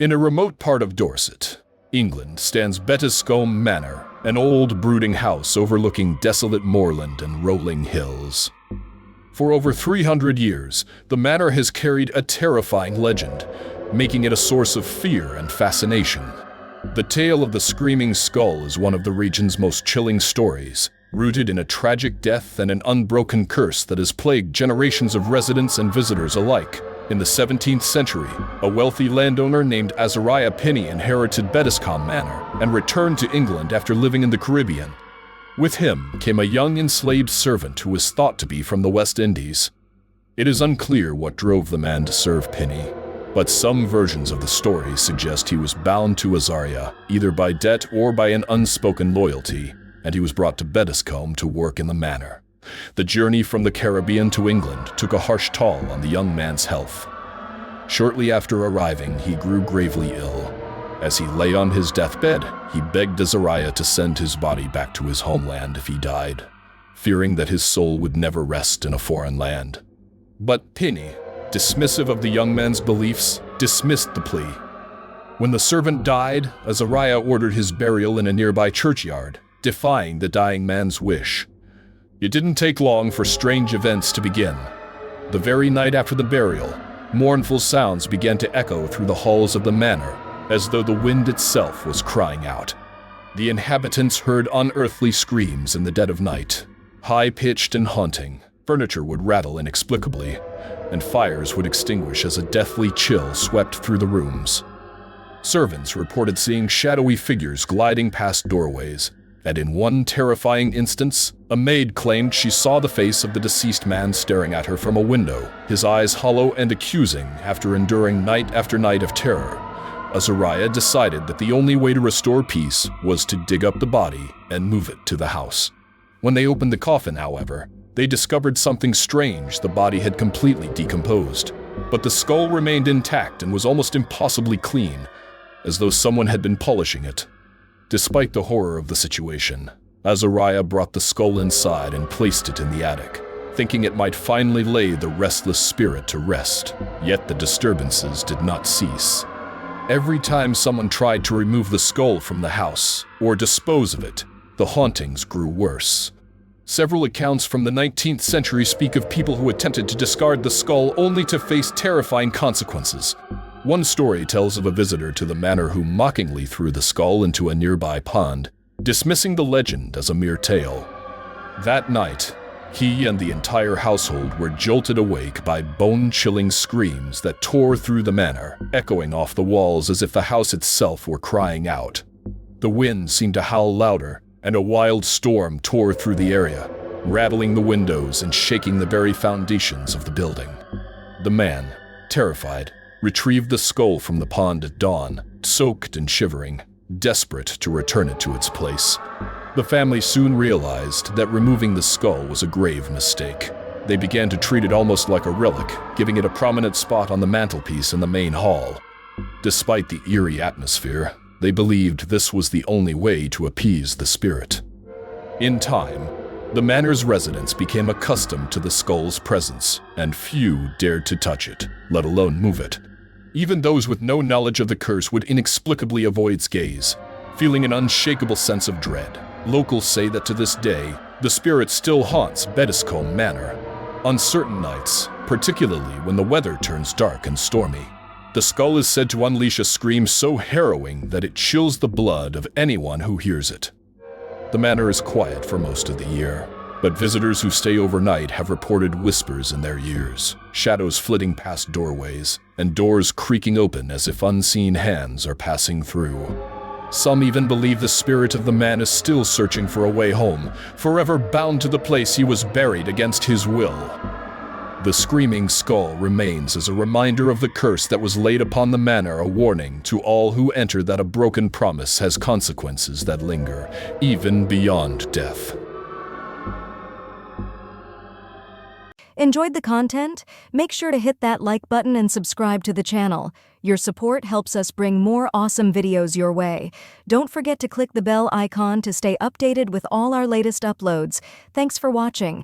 In a remote part of Dorset, England, stands Bettiscombe Manor, an old brooding house overlooking desolate moorland and rolling hills. For over 300 years, the manor has carried a terrifying legend, making it a source of fear and fascination. The tale of the Screaming Skull is one of the region's most chilling stories, rooted in a tragic death and an unbroken curse that has plagued generations of residents and visitors alike. In the 17th century, a wealthy landowner named Azariah Pinney inherited Bettiscombe Manor and returned to England after living in the Caribbean. With him came a young enslaved servant who was thought to be from the West Indies. It is unclear what drove the man to serve Pinney, but some versions of the story suggest he was bound to Azariah, either by debt or by an unspoken loyalty, and he was brought to Bettiscombe to work in the manor. The journey from the Caribbean to England took a harsh toll on the young man's health. Shortly after arriving, he grew gravely ill. As he lay on his deathbed, he begged Azariah to send his body back to his homeland if he died, fearing that his soul would never rest in a foreign land. But Pinney, dismissive of the young man's beliefs, dismissed the plea. When the servant died, Azariah ordered his burial in a nearby churchyard, defying the dying man's wish. It didn't take long for strange events to begin. The very night after the burial, mournful sounds began to echo through the halls of the manor, as though the wind itself was crying out. The inhabitants heard unearthly screams in the dead of night, high-pitched and haunting. Furniture would rattle inexplicably, and fires would extinguish as a deathly chill swept through the rooms. Servants reported seeing shadowy figures gliding past doorways, and in one terrifying instance, a maid claimed she saw the face of the deceased man staring at her from a window, his eyes hollow and accusing after enduring night after night of terror. Azariah decided that the only way to restore peace was to dig up the body and move it to the house. When they opened the coffin, however, they discovered something strange. The body had completely decomposed, but the skull remained intact and was almost impossibly clean, as though someone had been polishing it. Despite the horror of the situation, Azariah brought the skull inside and placed it in the attic, thinking it might finally lay the restless spirit to rest. Yet the disturbances did not cease. Every time someone tried to remove the skull from the house or dispose of it, the hauntings grew worse. Several accounts from the 19th century speak of people who attempted to discard the skull only to face terrifying consequences. One story tells of a visitor to the manor who mockingly threw the skull into a nearby pond, dismissing the legend as a mere tale. That night, he and the entire household were jolted awake by bone-chilling screams that tore through the manor, echoing off the walls as if the house itself were crying out. The wind seemed to howl louder, and a wild storm tore through the area, rattling the windows and shaking the very foundations of the building. The man, terrified, retrieved the skull from the pond at dawn, soaked and shivering, desperate to return it to its place. The family soon realized that removing the skull was a grave mistake. They began to treat it almost like a relic, giving it a prominent spot on the mantelpiece in the main hall. Despite the eerie atmosphere, they believed this was the only way to appease the spirit. In time, the manor's residents became accustomed to the skull's presence, and few dared to touch it, let alone move it. Even those with no knowledge of the curse would inexplicably avoid its gaze, feeling an unshakable sense of dread. Locals say that to this day, the spirit still haunts Bettiscombe Manor. On certain nights, particularly when the weather turns dark and stormy, the skull is said to unleash a scream so harrowing that it chills the blood of anyone who hears it. The manor is quiet for most of the year, but visitors who stay overnight have reported whispers in their ears, shadows flitting past doorways, and doors creaking open as if unseen hands are passing through. Some even believe the spirit of the man is still searching for a way home, forever bound to the place he was buried against his will. The Screaming Skull remains as a reminder of the curse that was laid upon the manor, a warning to all who enter that a broken promise has consequences that linger, even beyond death. Enjoyed the content? Make sure to hit that like button and subscribe to the channel. Your support helps us bring more awesome videos your way. Don't forget to click the bell icon to stay updated with all our latest uploads. Thanks for watching.